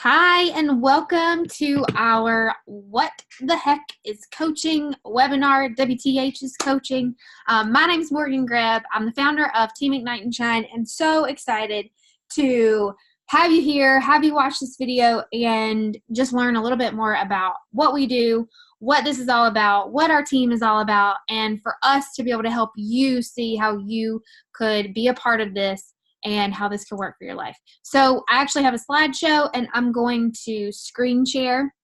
Hi, and welcome to our What the Heck is Coaching webinar. WTH is coaching. My name is Morgan Greb. I'm the founder of Team Ignite and Shine, and so excited to have you here, have you watch this video, and just learn a little bit more about what we do, what this is all about, what our team is all about, and for us to be able to help you see how you could be a part of this and how this could work for your life. So I actually have a slideshow, and I'm going to screen share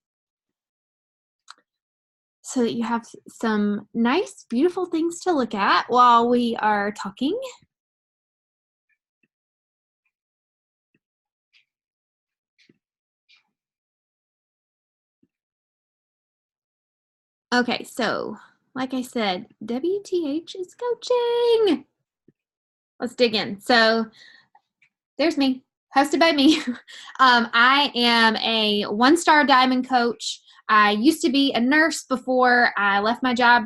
so that you have some nice, beautiful things to look at while we are talking. Okay, so like I said, WTH is coaching. Let's dig in. So there's me, hosted by me. I am a one-star diamond coach. I used to be a nurse before I left my job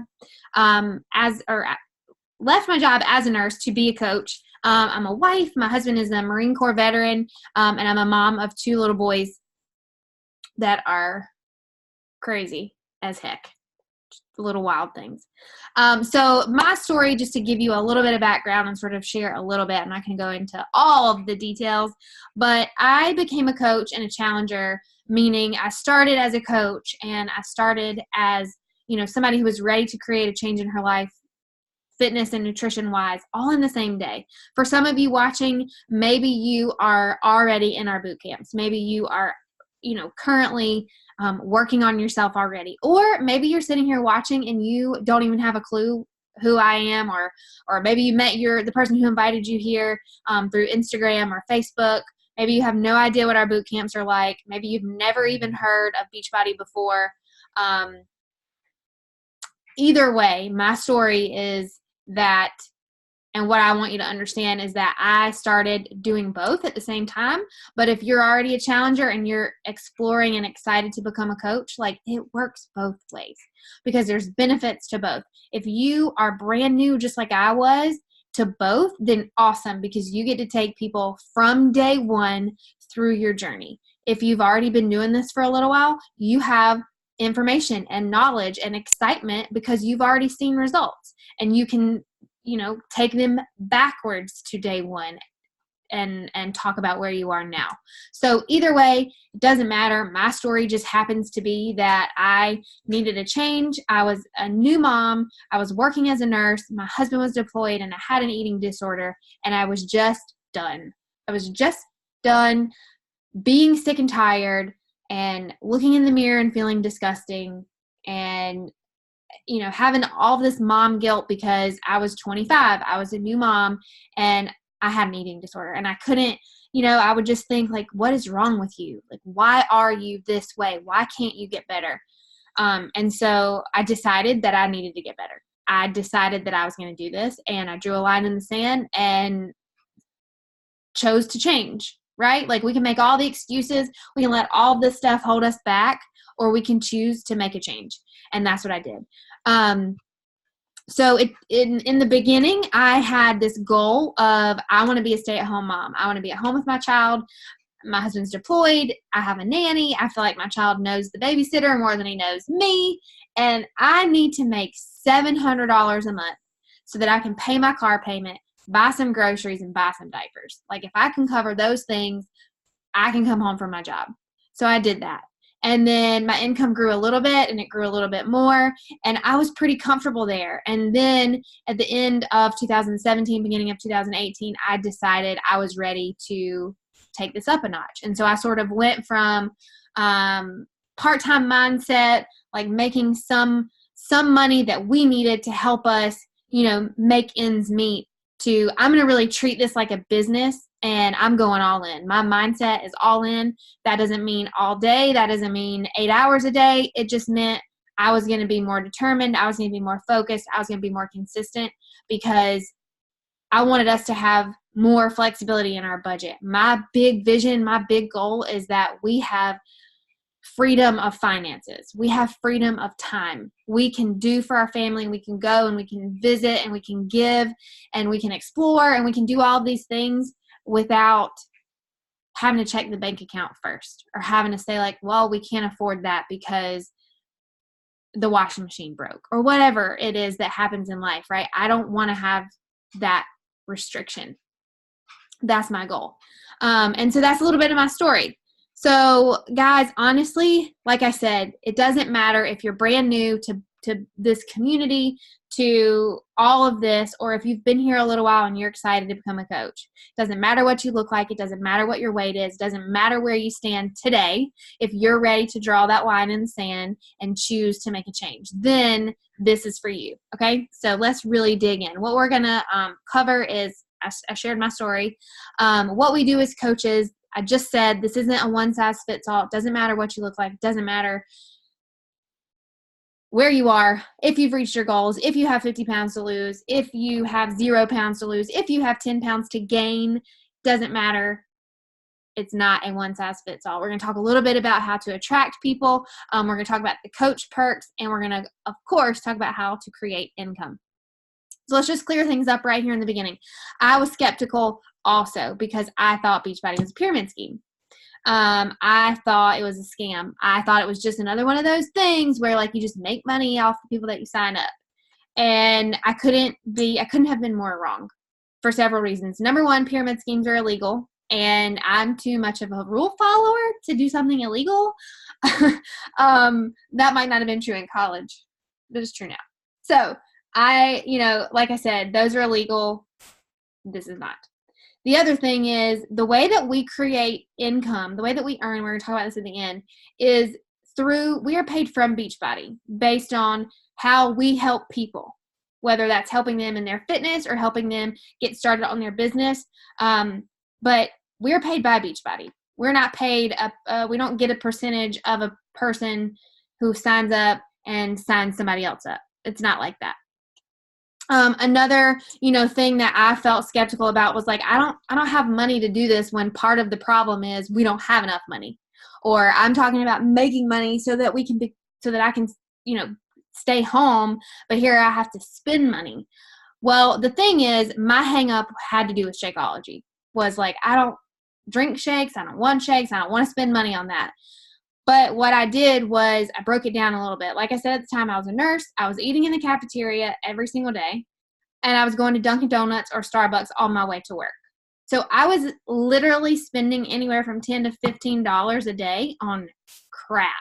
left my job as a nurse to be a coach. I'm a wife. My husband is a Marine Corps veteran, and I'm a mom of two little boys that are crazy as heck. Little wild things. So my story, just to give you a little bit of background and sort of share a little bit, I'm not going to go into all of the details, but I became a coach and a challenger, meaning I started as a coach and I started as, somebody who was ready to create a change in her life, fitness and nutrition wise, all in the same day. For some of you watching, maybe you are already in our boot camps. Maybe you are, currently working on yourself already. Or maybe you're sitting here watching and you don't even have a clue who I am, or maybe you met the person who invited you here through Instagram or Facebook. Maybe you have no idea what our boot camps are like. Maybe you've never even heard of Beachbody before. Either way, my story is that, and what I want you to understand is that I started doing both at the same time. But if you're already a challenger and you're exploring and excited to become a coach, like, it works both ways because there's benefits to both. If you are brand new, just like I was, to both, then awesome, because you get to take people from day one through your journey. If you've already been doing this for a little while, you have information and knowledge and excitement because you've already seen results, and you can take them backwards to day one and talk about where you are now. So either way, it doesn't matter. My story just happens to be that I needed a change. I was a new mom. I was working as a nurse. My husband was deployed and I had an eating disorder, and I was just done. I was just done being sick and tired and looking in the mirror and feeling disgusting and having all this mom guilt because I was 25, I was a new mom, and I had an eating disorder, and I couldn't, I would just think, like, what is wrong with you? Like, why are you this way? Why can't you get better? And so I decided that I needed to get better. I decided that I was going to do this, and I drew a line in the sand and chose to change, right? Like, we can make all the excuses. We can let all this stuff hold us back, or we can choose to make a change. And that's what I did. So in the beginning, I had this goal of, I want to be a stay-at-home mom. I want to be at home with my child. My husband's deployed. I have a nanny. I feel like my child knows the babysitter more than he knows me. And I need to make $700 a month so that I can pay my car payment, buy some groceries, and buy some diapers. Like, if I can cover those things, I can come home from my job. So I did that. And then my income grew a little bit, and it grew a little bit more, and I was pretty comfortable there. And then at the end of 2017, beginning of 2018, I decided I was ready to take this up a notch. And so I sort of went from part-time mindset, like making some money that we needed to help us, make ends meet, to, I'm going to really treat this like a business, and I'm going all in. My mindset is all in. That doesn't mean all day. That doesn't mean 8 hours a day. It just meant I was going to be more determined. I was going to be more focused. I was going to be more consistent, because I wanted us to have more flexibility in our budget. My big vision, my big goal is that we have freedom of finances. We have freedom of time. We can do for our family. We can go and we can visit and we can give and we can explore and we can do all of these things without having to check the bank account first, or having to say like, well, we can't afford that because the washing machine broke, or whatever it is that happens in life, right? I don't want to have that restriction. That's my goal. And so that's a little bit of my story. So guys, honestly, like I said, it doesn't matter if you're brand new to this community, to all of this, or if you've been here a little while and you're excited to become a coach. It doesn't matter what you look like. It doesn't matter what your weight is. It doesn't matter where you stand today. If you're ready to draw that line in the sand and choose to make a change, then this is for you. Okay. So let's really dig in. What we're going to cover is, I shared my story. What we do as coaches, I just said, this isn't a one size fits all. It doesn't matter what you look like. It doesn't matter where you are, if you've reached your goals, if you have 50 pounds to lose, if you have 0 pounds to lose, if you have 10 pounds to gain, doesn't matter. It's not a one size fits all. We're going to talk a little bit about how to attract people. We're going to talk about the coach perks, and we're going to, of course, talk about how to create income. So let's just clear things up right here in the beginning. I was skeptical also because I thought Beachbody was a pyramid scheme. I thought it was a scam. I thought it was just another one of those things where like you just make money off the people that you sign up. And I couldn't have been more wrong for several reasons. Number one, pyramid schemes are illegal, and I'm too much of a rule follower to do something illegal. That might not have been true in college, but it's true now. So like I said, those are illegal. This is not. The other thing is the way that we create income, the way that we earn, we're going to talk about this at the end, is we are paid from Beachbody based on how we help people, whether that's helping them in their fitness or helping them get started on their business. But we're paid by Beachbody. We're not paid, we don't get a percentage of a person who signs up and signs somebody else up. It's not like that. Another, thing that I felt skeptical about was like, I don't have money to do this, when part of the problem is we don't have enough money. Or I'm talking about making money so that I can, stay home, but here I have to spend money. Well, the thing is, my hang up had to do with Shakeology. Was like, I don't drink shakes. I don't want shakes. I don't want to spend money on that. But what I did was I broke it down a little bit. Like I said, at the time I was a nurse. I was eating in the cafeteria every single day, and I was going to Dunkin' Donuts or Starbucks on my way to work. So I was literally spending anywhere from $10 to $15 a day on crap.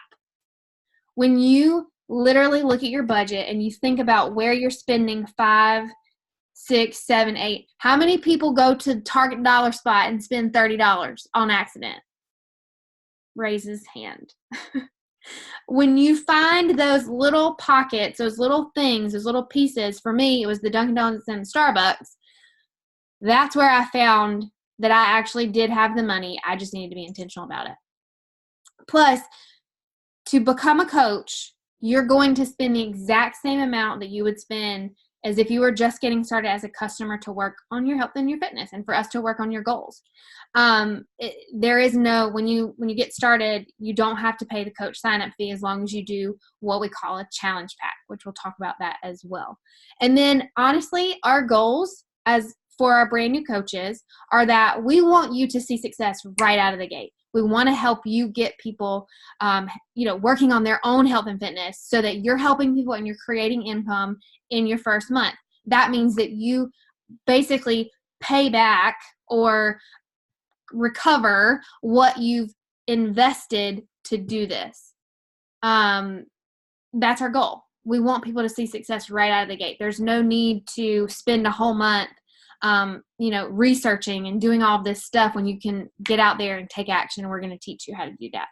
When you literally look at your budget and you think about where you're spending $5, $6, $7, $8, how many people go to Target Dollar Spot and spend $30 on accident? Raise his hand. When you find those little pockets, those little things, those little pieces, for me, it was the Dunkin' Donuts and Starbucks. That's where I found that I actually did have the money. I just needed to be intentional about it. Plus, to become a coach, you're going to spend the exact same amount that you would spend as if you were just getting started as a customer to work on your health and your fitness, and for us to work on your goals. There is no, when you get started, you don't have to pay the coach sign-up fee as long as you do what we call a challenge pack, which we'll talk about that as well. And then honestly, our goals as for our brand new coaches are that we want you to see success right out of the gate. We want to help you get people, working on their own health and fitness so that you're helping people and you're creating income in your first month. That means that you basically pay back or recover what you've invested to do this. That's our goal. We want people to see success right out of the gate. There's no need to spend a whole month researching and doing all this stuff when you can get out there and take action. And we're going to teach you how to do that.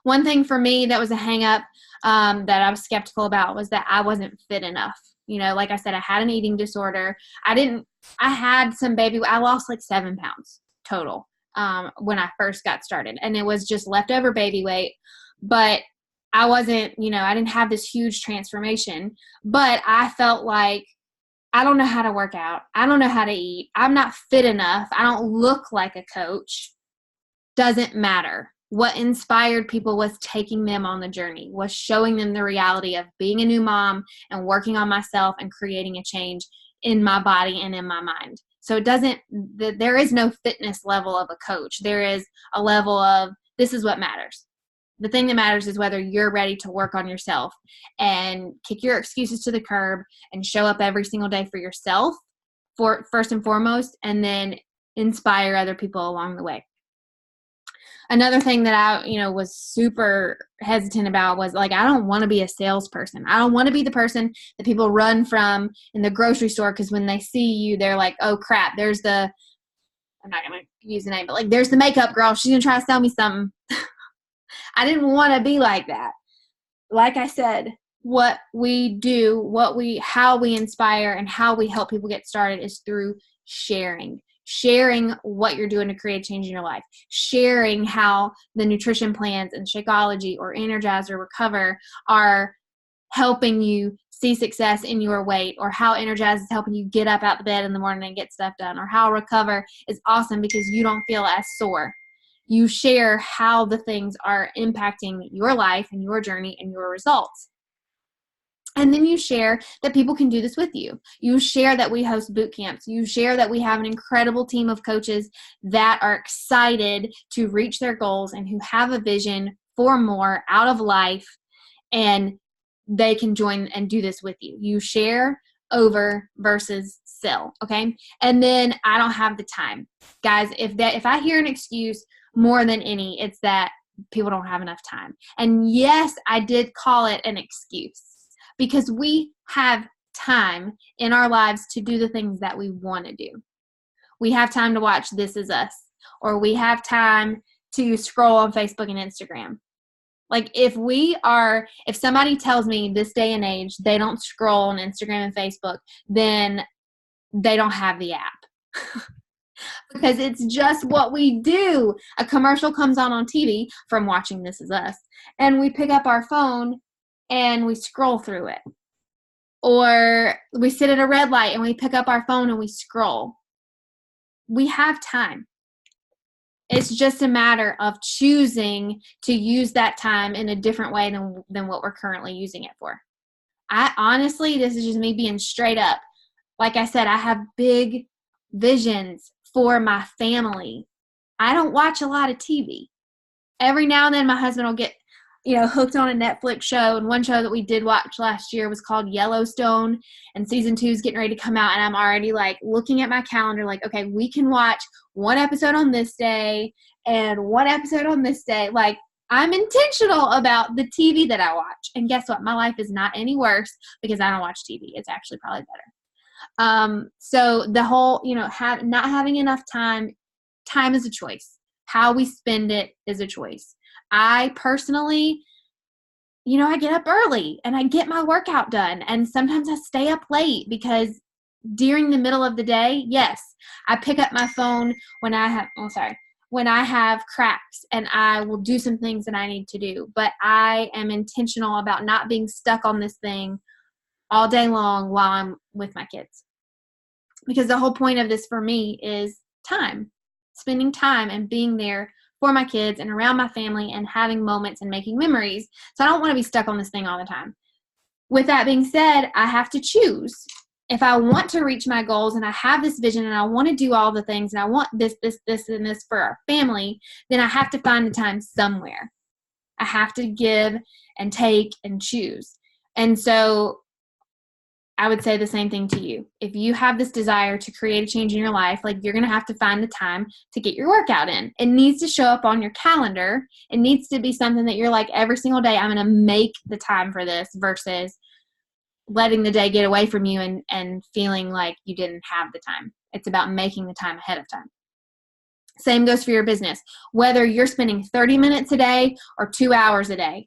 One thing for me that was a hang up that I was skeptical about was that I wasn't fit enough. Like I said, I had an eating disorder. I lost like 7 pounds total when I first got started. And it was just leftover baby weight. But I wasn't, I didn't have this huge transformation. But I felt like I don't know how to work out. I don't know how to eat. I'm not fit enough. I don't look like a coach. Doesn't matter. What inspired people was taking them on the journey, was showing them the reality of being a new mom and working on myself and creating a change in my body and in my mind. So there is no fitness level of a coach. There is a level of, this is what matters. The thing that matters is whether you're ready to work on yourself and kick your excuses to the curb and show up every single day for yourself, for first and foremost, and then inspire other people along the way. Another thing that I, was super hesitant about was, like, I don't want to be a salesperson. I don't want to be the person that people run from in the grocery store, because when they see you, they're like, oh crap, I'm not going to use the name, but like, there's the makeup girl. She's going to try to sell me something. I didn't want to be like that. Like I said, what we do, how we inspire and how we help people get started is through sharing what you're doing to create change in your life, sharing how the nutrition plans and Shakeology or Energize or Recover are helping you see success in your weight, or how Energize is helping you get up out the bed in the morning and get stuff done, or how Recover is awesome because you don't feel as sore. You share how the things are impacting your life and your journey and your results. And then you share that people can do this with you. You share that we host boot camps. You share that we have an incredible team of coaches that are excited to reach their goals and who have a vision for more out of life, and they can join and do this with you. You share over versus sell, okay? And then I don't have the time. Guys, if I hear an excuse more than any, it's that people don't have enough time. And yes, I did call it an excuse, because we have time in our lives to do the things that we want to do. We have time to watch This Is Us, or we have time to scroll on Facebook and Instagram. Like, if somebody tells me this day and age they don't scroll on Instagram and Facebook, then they don't have the app. Because it's just what we do. A commercial comes on TV from watching This Is Us, and we pick up our phone and we scroll through it. Or we sit at a red light and we pick up our phone and we scroll. We have time. It's just a matter of choosing to use that time in a different way than what we're currently using it for. Honestly, this is just me being straight up. Like I said, I have big visions for my family. I don't watch a lot of TV. Every now and then my husband will get hooked on a Netflix show, and one show that we did watch last year was called Yellowstone, and season 2 is getting ready to come out, and I'm already like looking at my calendar like, okay, we can watch one episode on this day and one episode on this day. Like, I'm intentional about the TV that I watch. And guess what? My life is not any worse because I don't watch TV. It's actually probably better. So the whole, not having enough time is a choice. How we spend it is a choice. I personally, I get up early and I get my workout done. And sometimes I stay up late because during the middle of the day, yes, I pick up my phone when I have cracks, and I will do some things that I need to do. But I am intentional about not being stuck on this thing all day long while I'm with my kids. Because the whole point of this for me is time, spending time and being there for my kids and around my family and having moments and making memories. So I don't want to be stuck on this thing all the time. With that being said, I have to choose. If I want to reach my goals and I have this vision and I want to do all the things and I want this, and this for our family, then I have to find the time somewhere. I have to give and take and choose. And so I would say the same thing to you. If you have this desire to create a change in your life, like, you're going to have to find the time to get your workout in. It needs to show up on your calendar. It needs to be something that you're like, every single day, I'm going to make the time for this, versus letting the day get away from you and feeling like you didn't have the time. It's about making the time ahead of time. Same goes for your business. Whether you're spending 30 minutes a day or 2 hours a day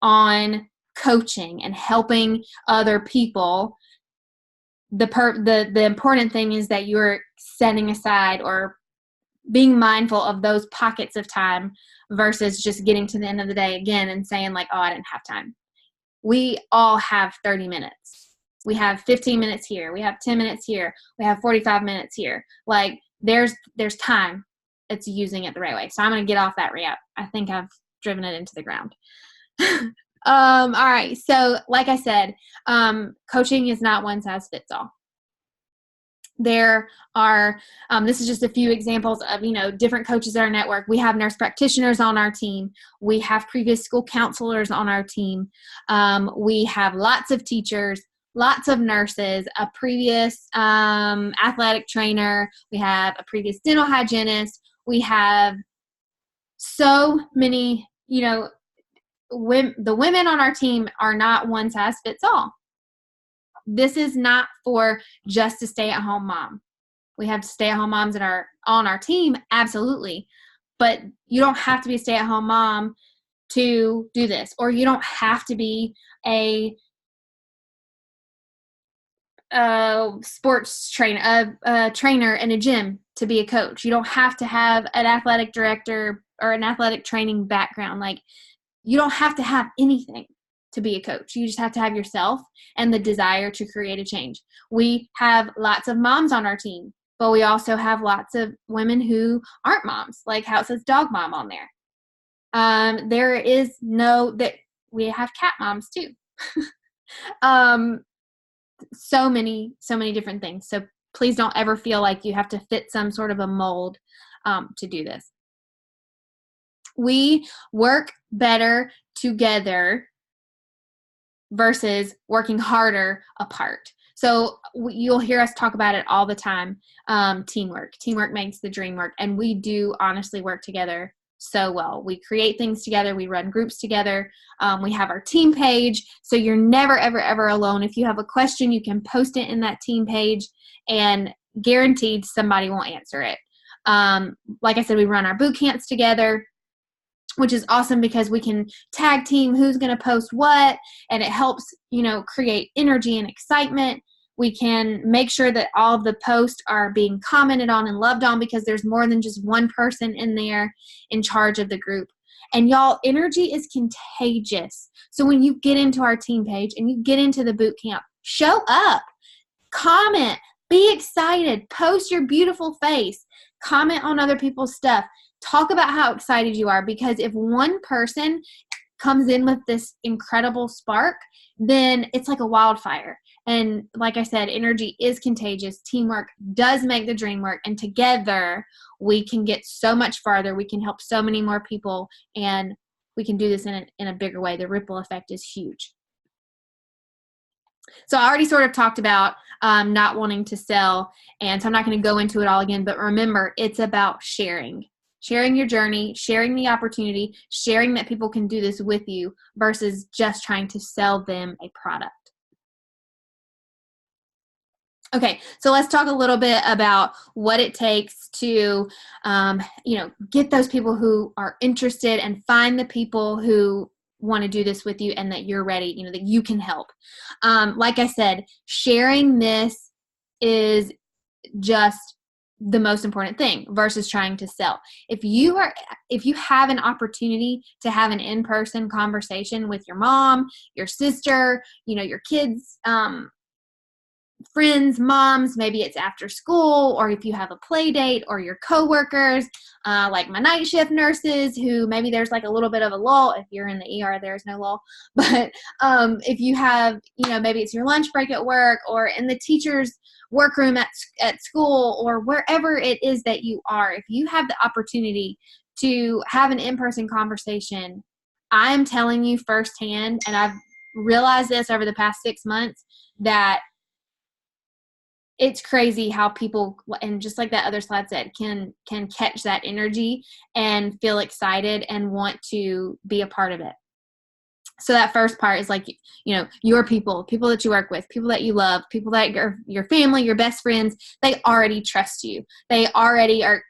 on coaching and helping other people, the important thing is that you're setting aside or being mindful of those pockets of time, versus just getting to the end of the day again and saying like, oh, I didn't have time. We all have 30 minutes. We have 15 minutes here. We have 10 minutes here. We have 45 minutes here. Like, there's time. It's using it the right way. So I'm going to get off that rant. I think I've driven it into the ground. All right. So like I said, coaching is not one size fits all. There are, this is just a few examples of, different coaches at our network. We have nurse practitioners on our team. We have previous school counselors on our team. We have lots of teachers, lots of nurses, a previous athletic trainer. We have a previous dental hygienist. We have so many, the women on our team are not one size fits all. This is not for just a stay-at-home mom. We have stay-at-home moms on our team, absolutely. But you don't have to be a stay-at-home mom to do this, or you don't have to be a sports trainer, a trainer in a gym to be a coach. You don't have to have an athletic director or an athletic training background. Like, you don't have to have anything to be a coach. You just have to have yourself and the desire to create a change. We have lots of moms on our team, but we also have lots of women who aren't moms, like how it says dog mom on there. There is that we have cat moms too. So many different things. So please don't ever feel like you have to fit some sort of a mold to do this. We work better together versus working harder apart. So you'll hear us talk about it all the time. Teamwork makes the dream work. And we do honestly work together so well. We create things together. We run groups together. We have our team page. So you're never, ever, ever alone. If you have a question, you can post it in that team page and guaranteed somebody will answer it. Like I said, we run our boot camps together, which is awesome because we can tag team who's going to post what, and it helps, create energy and excitement. We can make sure that all of the posts are being commented on and loved on because there's more than just one person in there in charge of the group. And y'all, energy is contagious. So when you get into our team page and you get into the boot camp, show up, comment, be excited, post your beautiful face, comment on other people's stuff. Talk about how excited you are, because if one person comes in with this incredible spark, then it's like a wildfire. And like I said, energy is contagious. Teamwork does make the dream work. And together we can get so much farther. We can help so many more people, and we can do this in a bigger way. The ripple effect is huge. So I already sort of talked about not wanting to sell, and so I'm not going to go into it all again, but remember, it's about sharing your journey, sharing the opportunity, sharing that people can do this with you versus just trying to sell them a product. Okay, so let's talk a little bit about what it takes to, get those people who are interested and find the people who want to do this with you and that you're ready, that you can help. Like I said, sharing this is just the most important thing versus trying to sell. If you have an opportunity to have an in-person conversation with your mom, your sister, your kids, friends, moms, maybe it's after school, or if you have a play date, or your coworkers, like my night shift nurses, who maybe there's like a little bit of a lull. If you're in the ER, there's no lull. But if you have, maybe it's your lunch break at work, or in the teacher's workroom at school, or wherever it is that you are, if you have the opportunity to have an in-person conversation, I'm telling you firsthand, and I've realized this over the past 6 months, that it's crazy how people, and just like that other slide said, can catch that energy and feel excited and want to be a part of it. So that first part is like, your people that you work with, people that you love, people that are your family, your best friends, they already trust you. They already are,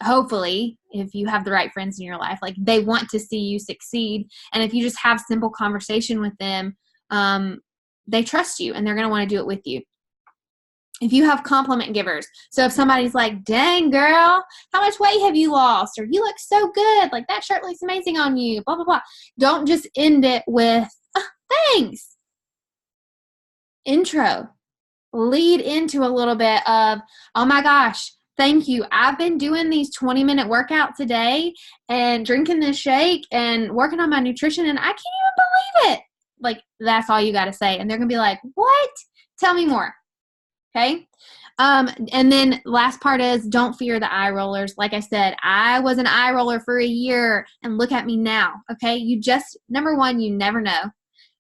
hopefully, if you have the right friends in your life, like they want to see you succeed. And if you just have simple conversation with them, they trust you and they're going to want to do it with you. If you have compliment givers, so if somebody's like, dang girl, how much weight have you lost? Or you look so good, like that shirt looks amazing on you, blah, blah, blah. Don't just end it with, thanks. Intro. Lead into a little bit of, oh my gosh, thank you. I've been doing these 20-minute workouts a day and drinking this shake and working on my nutrition, and I can't even believe it. Like, that's all you got to say. And they're going to be like, what? Tell me more. Okay. And then last part is don't fear the eye rollers. Like I said, I was an eye roller for a year and look at me now. Okay. Number one, you never know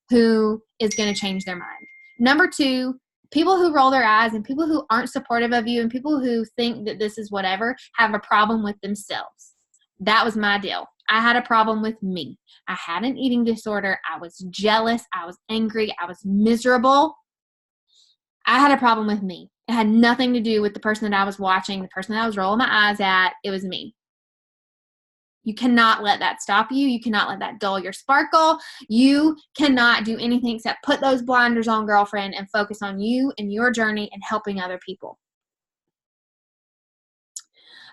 who is going to change their mind. Number two, people who roll their eyes and people who aren't supportive of you and people who think that this is whatever have a problem with themselves. That was my deal. I had a problem with me. I had an eating disorder. I was jealous. I was angry. I was miserable. I had a problem with me. It had nothing to do with the person that I was watching, the person that I was rolling my eyes at. It was me. You cannot let that stop you. You cannot let that dull your sparkle. You cannot do anything except put those blinders on, girlfriend, and focus on you and your journey and helping other people.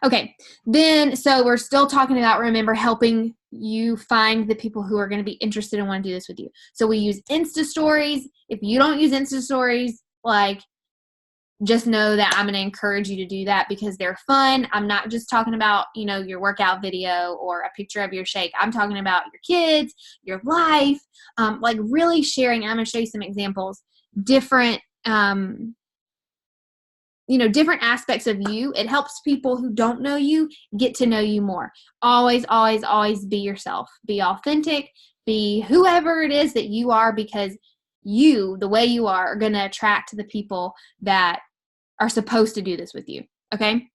Okay, then, so we're still talking about, remember, helping you find the people who are going to be interested and want to do this with you. So we use Insta stories. If you don't use Insta stories, like, just know that I'm going to encourage you to do that because they're fun. I'm not just talking about, your workout video or a picture of your shake. I'm talking about your kids, your life, like really sharing. I'm going to show you some examples, different different aspects of you. It helps people who don't know you get to know you more. Always, always, always be yourself. Be authentic. Be whoever it is that you are, because you, the way you are going to attract the people that are supposed to do this with you. Okay?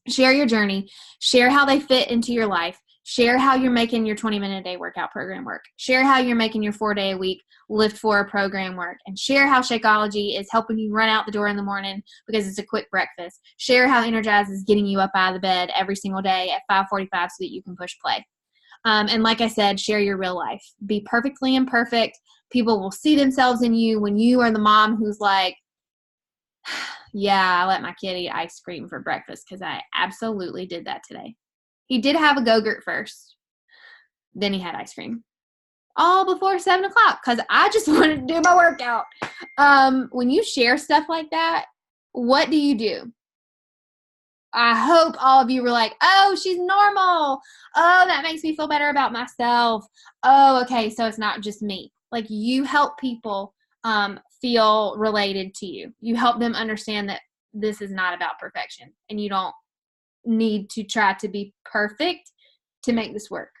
Share your journey. Share how they fit into your life. Share how you're making your 20-minute a day workout program work. Share how you're making your 4-day-a-week Lift 4 program work. And share how Shakeology is helping you run out the door in the morning because it's a quick breakfast. Share how Energize is getting you up out of the bed every single day at 5:45 so that you can push play. And like I said, share your real life. Be perfectly imperfect. People will see themselves in you when you are the mom who's like, yeah, I let my kid eat ice cream for breakfast because I absolutely did that today. He did have a Go-Gurt first. Then he had ice cream. All before 7 o'clock because I just wanted to do my workout. When you share stuff like that, what do you do? I hope all of you were like, oh, she's normal. Oh, that makes me feel better about myself. Oh, okay, so it's not just me. Like, you help people feel related to you. You help them understand that this is not about perfection and you don't need to try to be perfect to make this work.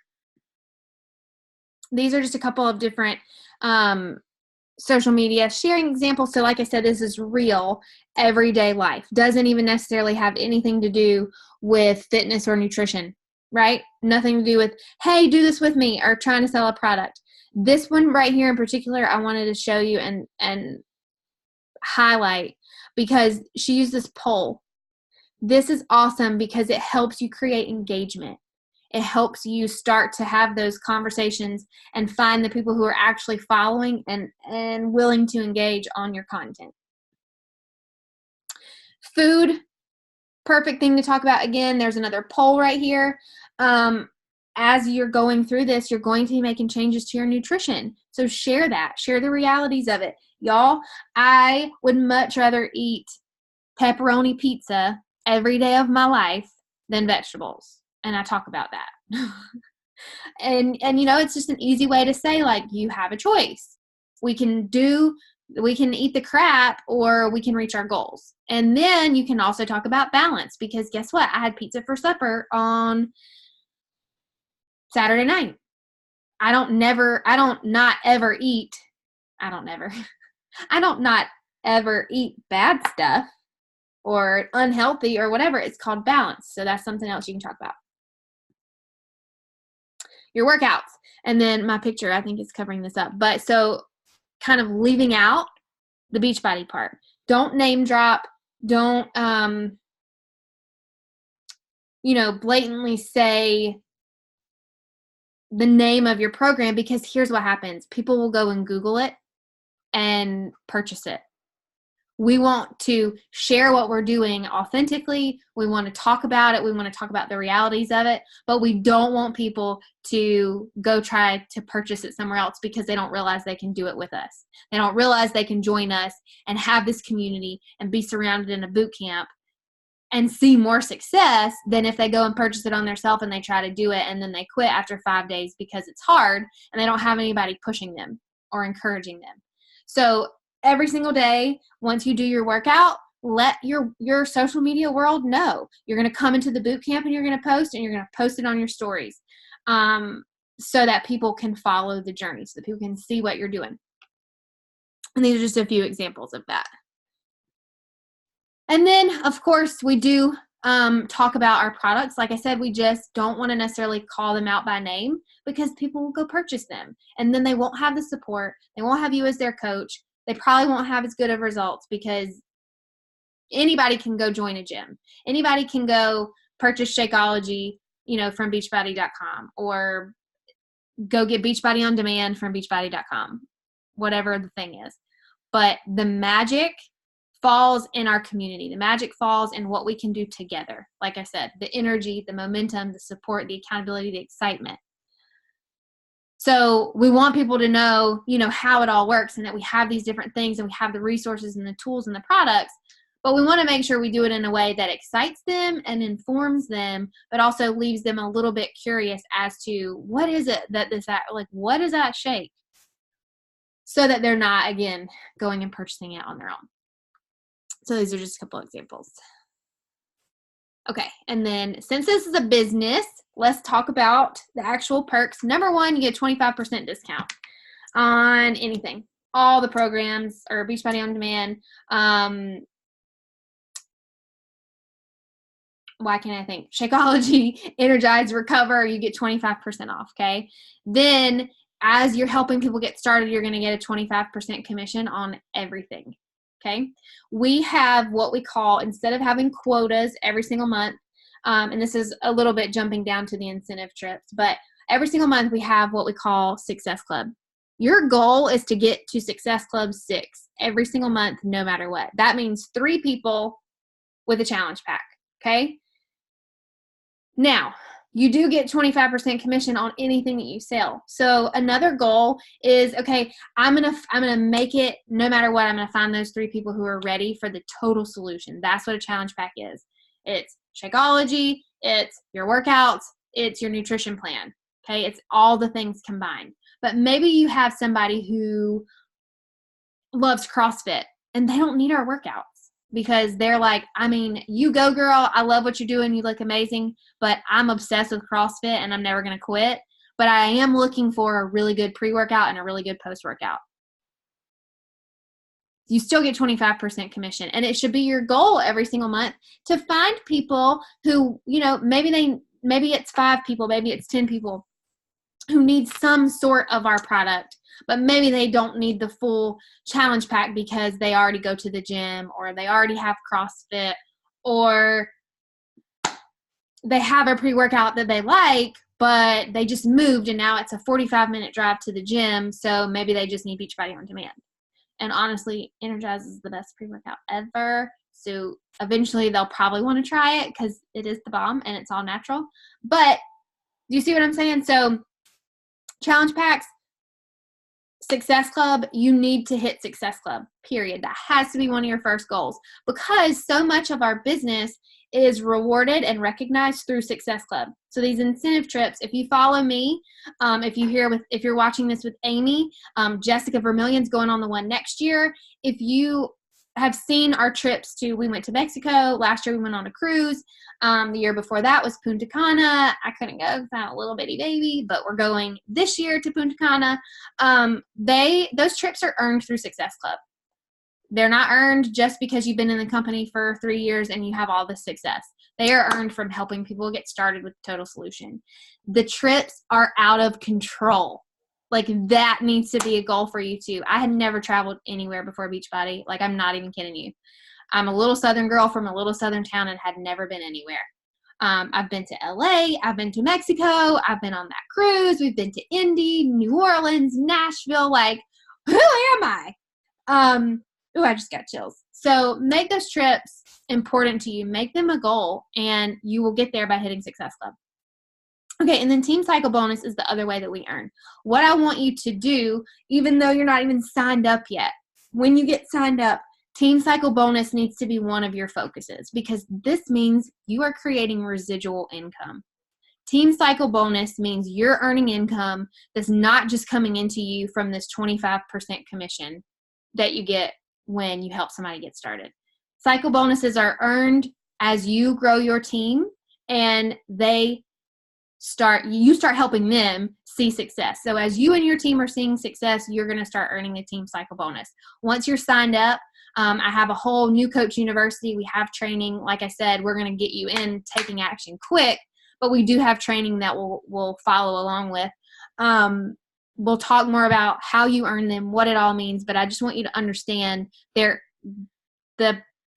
These are just a couple of different social media sharing examples. So like I said, this is real everyday life. Doesn't even necessarily have anything to do with fitness or nutrition, right? Nothing to do with, hey, do this with me, or trying to sell a product. This one right here in particular, I wanted to show you and highlight because she used this poll. This is awesome because it helps you create engagement. It helps you start to have those conversations and find the people who are actually following and willing to engage on your content. Food, perfect thing to talk about. Again, there's another poll right here. As you're going through this, you're going to be making changes to your nutrition. So share that. Share the realities of it. Y'all, I would much rather eat pepperoni pizza every day of my life than vegetables. And I talk about that. and it's just an easy way to say, like, you have a choice. We can eat the crap or we can reach our goals. And then you can also talk about balance because guess what? I had pizza for supper on Saturday night. I don't not ever eat bad stuff or unhealthy or whatever. It's called balance. So that's something else you can talk about. Your workouts. And then my picture, I think, is covering this up. But so kind of leaving out the Beachbody part. Don't name drop. Don't, blatantly say the name of your program, because here's what happens. People will go and Google it and purchase it. We want to share what we're doing authentically. We want to talk about it. We want to talk about the realities of it, but we don't want people to go try to purchase it somewhere else because they don't realize they can do it with us. They don't realize they can join us and have this community and be surrounded in a boot camp and see more success than if they go and purchase it on themselves and they try to do it and then they quit after 5 days because it's hard and they don't have anybody pushing them or encouraging them. So every single day, once you do your workout, let your social media world know. You're going to come into the boot camp and you're going to post, and you're going to post it on your stories, so that people can follow the journey, so that people can see what you're doing. And these are just a few examples of that. And then, of course, we do talk about our products. Like I said, we just don't want to necessarily call them out by name, because people will go purchase them, and then they won't have the support. They won't have you as their coach. They probably won't have as good of results, because anybody can go join a gym. Anybody can go purchase Shakeology, from beachbody.com, or go get Beachbody on demand from beachbody.com, whatever the thing is. But the magic falls in our community. The magic falls in what we can do together. Like I said, the energy, the momentum, the support, the accountability, the excitement. So we want people to know, how it all works, and that we have these different things, and we have the resources and the tools and the products, but we want to make sure we do it in a way that excites them and informs them, but also leaves them a little bit curious as to what is it that what is that shake? So that they're not, again, going and purchasing it on their own. So these are just a couple examples. Okay, and then since this is a business, let's talk about the actual perks. Number one, you get 25% discount on anything. All the programs, or Beachbody on Demand. Why can't I think? Shakeology, Energize, Recover, you get 25% off, okay? Then as you're helping people get started, you're going to get a 25% commission on everything. Okay, we have what we call, instead of having quotas every single month, and this is a little bit jumping down to the incentive trips, but every single month we have what we call Success Club. Your goal is to get to Success Club 6 every single month, no matter what. That means 3 people with a challenge pack, okay? Now, you do get 25% commission on anything that you sell. So another goal is, okay, I'm gonna make it, no matter what, I'm gonna find those 3 people who are ready for the total solution. That's what a challenge pack is. It's Shakeology, it's your workouts, it's your nutrition plan. Okay, it's all the things combined. But maybe you have somebody who loves CrossFit and they don't need our workouts, because they're like, you go, girl. I love what you're doing. You look amazing, but I'm obsessed with CrossFit and I'm never going to quit. But I am looking for a really good pre-workout and a really good post-workout. You still get 25% commission, and it should be your goal every single month to find people who, maybe it's 5 people, maybe it's 10 people who need some sort of our product, but maybe they don't need the full challenge pack because they already go to the gym, or they already have CrossFit, or they have a pre-workout that they like, but they just moved and now it's a 45-minute drive to the gym, so maybe they just need Beachbody on Demand. And honestly, Energize is the best pre-workout ever, so eventually they'll probably want to try it because it is the bomb and it's all natural. But do you see what I'm saying? So challenge packs, Success Club, you need to hit Success Club, period. That has to be one of your first goals, because so much of our business is rewarded and recognized through Success Club. So these incentive trips, if you follow me, if you're watching this with Amy, Jessica Vermillion's going on the one next year. If you have seen our trips we went to Mexico. Last year we went on a cruise. The year before that was Punta Cana. I couldn't go because I'm a little bitty baby, but we're going this year to Punta Cana. Those trips are earned through Success Club. They're not earned just because you've been in the company for 3 years and you have all this success. They are earned from helping people get started with the total solution. The trips are out of control. Like, that needs to be a goal for you too. I had never traveled anywhere before Beachbody. Like, I'm not even kidding you. I'm a little Southern girl from a little Southern town and had never been anywhere. I've been to LA. I've been to Mexico. I've been on that cruise. We've been to Indy, New Orleans, Nashville. Like, who am I? I just got chills. So make those trips important to you. Make them a goal, and you will get there by hitting Success Club. Okay, and then Team Cycle Bonus is the other way that we earn. What I want you to do, even though you're not even signed up yet, when you get signed up, Team Cycle Bonus needs to be one of your focuses, because this means you are creating residual income. Team Cycle Bonus means you're earning income that's not just coming into you from this 25% commission that you get when you help somebody get started. Cycle bonuses are earned as you grow your team and you start helping them see success. So as you and your team are seeing success, you're going to start earning a team cycle bonus. Once you're signed up, I have a whole new coach university. We have training. Like I said, we're going to get you in taking action quick, but we do have training that we'll follow along with. We'll talk more about how you earn them, what it all means, but I just want you to understand the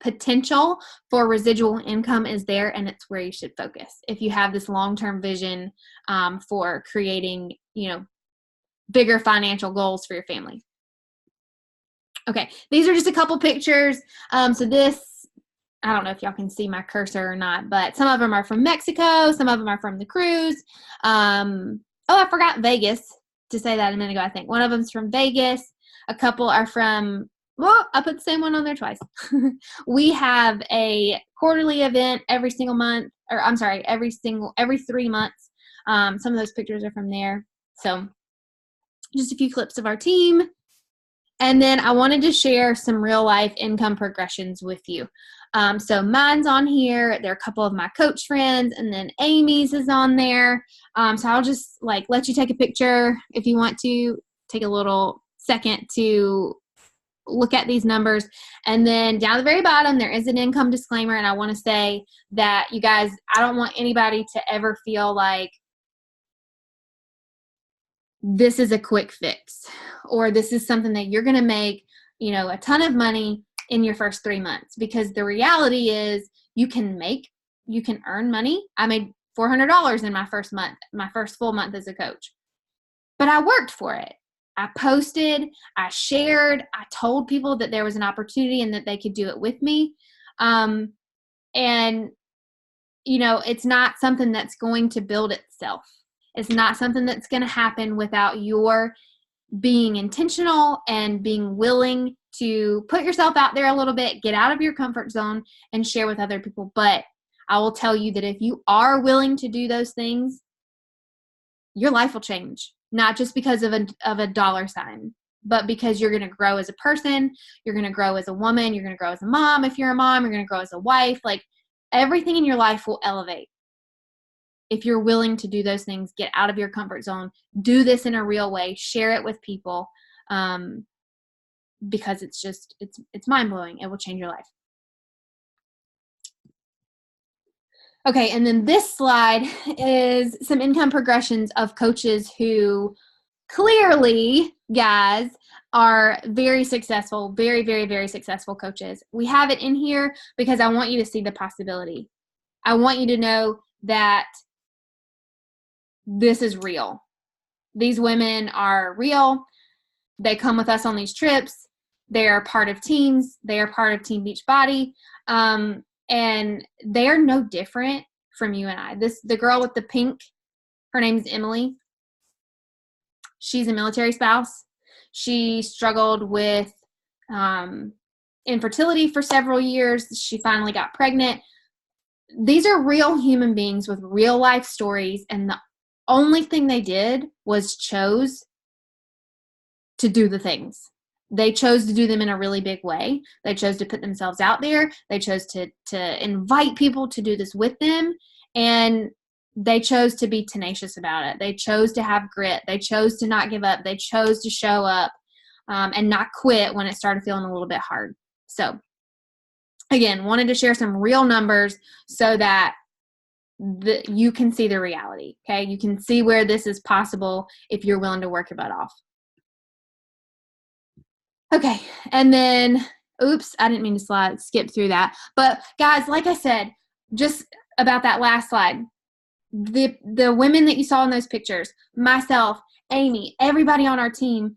potential for residual income is there, and it's where you should focus if you have this long-term vision for creating, bigger financial goals for your family. Okay, these are just a couple pictures. So this, I don't know if y'all can see my cursor or not, but some of them are from Mexico, some of them are from the cruise. I forgot Vegas to say that a minute ago, I think. One of them's from Vegas. A couple are from, I put the same one on there twice. We have a quarterly event every 3 months. Some of those pictures are from there. So just a few clips of our team. And then I wanted to share some real life income progressions with you. So mine's on here. There are a couple of my coach friends, and then Amy's is on there. So I'll just let you take a picture if you want to. Take a little second to look at these numbers. And then down at the very bottom, there is an income disclaimer. And I want to say that, you guys, I don't want anybody to ever feel like this is a quick fix, or this is something that you're going to make, a ton of money in your first 3 months, because the reality is you can earn money. I made $400 in my first full month as a coach, but I worked for it. I posted, I shared, I told people that there was an opportunity and that they could do it with me. And it's not something that's going to build itself. It's not something that's going to happen without your being intentional and being willing to put yourself out there a little bit, get out of your comfort zone, and share with other people. But I will tell you that if you are willing to do those things, your life will change. Not just because of a dollar sign, but because you're going to grow as a person, you're going to grow as a woman, you're going to grow as a mom. If you're a mom, you're going to grow as a wife. Everything in your life will elevate. If you're willing to do those things, get out of your comfort zone, do this in a real way, share it with people, because it's mind-blowing. It will change your life. Okay, and then this slide is some income progressions of coaches who clearly, guys, are very successful, very, very, very successful coaches. We have it in here because I want you to see the possibility. I want you to know that this is real. These women are real. They come with us on these trips. They are part of teams. They are part of Team Beachbody. And they are no different from you and I. The girl with the pink, her name is Emily. She's a military spouse. She struggled with infertility for several years. She finally got pregnant. These are real human beings with real life stories, and the only thing they did was chose to do the things. They chose to do them in a really big way. They chose to put themselves out there. They chose to invite people to do this with them. And they chose to be tenacious about it. They chose to have grit. They chose to not give up. They chose to show up and not quit when it started feeling a little bit hard. So, again, wanted to share some real numbers so that you can see the reality, okay? You can see where this is possible if you're willing to work your butt off. Okay, and then, oops, I didn't mean to skip through that. But guys, like I said, just about that last slide, the women that you saw in those pictures, myself, Amy, everybody on our team,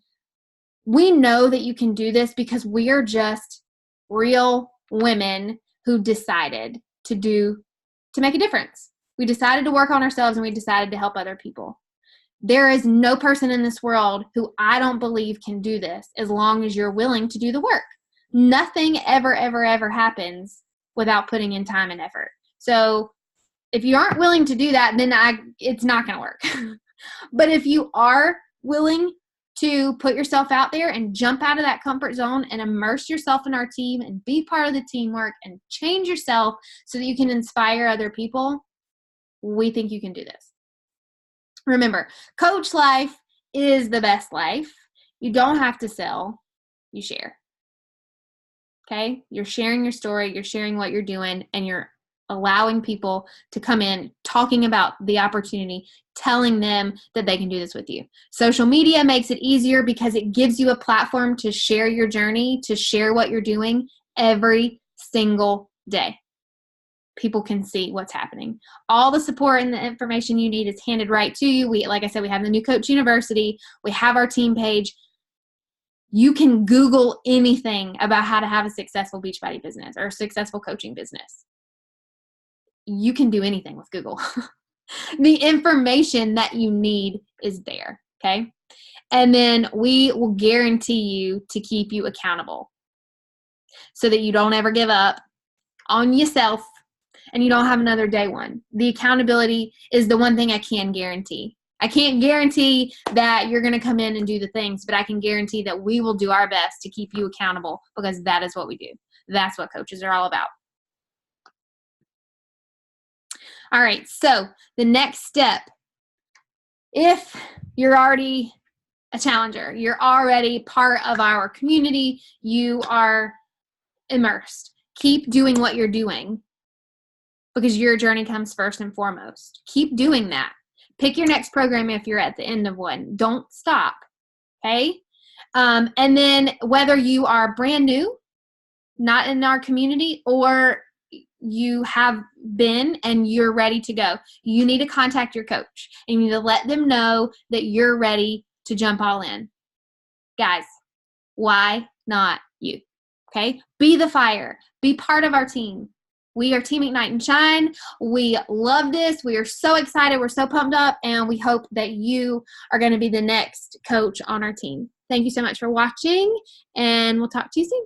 we know that you can do this because we are just real women who decided to make a difference. We decided to work on ourselves, and we decided to help other people. There is no person in this world who I don't believe can do this as long as you're willing to do the work. Nothing ever, ever, ever happens without putting in time and effort. So if you aren't willing to do that, then it's not going to work. But if you are willing to put yourself out there and jump out of that comfort zone and immerse yourself in our team and be part of the teamwork and change yourself so that you can inspire other people, we think you can do this. Remember, coach life is the best life. You don't have to sell, you share. Okay? You're sharing your story, you're sharing what you're doing, and you're allowing people to come in, talking about the opportunity, telling them that they can do this with you. Social media makes it easier because it gives you a platform to share your journey, to share what you're doing every single day. People can see what's happening. All the support and the information you need is handed right to you. Like I said, we have the New Coach University. We have our team page. You can Google anything about how to have a successful Beachbody business or a successful coaching business. You can do anything with Google. The information that you need is there, okay? And then we will guarantee you to keep you accountable so that you don't ever give up on yourself and you don't have another day one. The accountability is the one thing I can guarantee. I can't guarantee that you're going to come in and do the things, but I can guarantee that we will do our best to keep you accountable because that is what we do. That's what coaches are all about. All right, so the next step, if you're already a challenger, you're already part of our community, you are immersed. Keep doing what you're doing because your journey comes first and foremost. Keep doing that. Pick your next program if you're at the end of one. Don't stop, okay? And then whether you are brand new, not in our community, or you have been and you're ready to go, you need to contact your coach and you need to let them know that you're ready to jump all in. Guys, why not you? Okay? Be the fire. Be part of our team. We are Team Ignite and Shine. We love this. We are so excited. We're so pumped up, and we hope that you are going to be the next coach on our team. Thank you so much for watching, and we'll talk to you soon.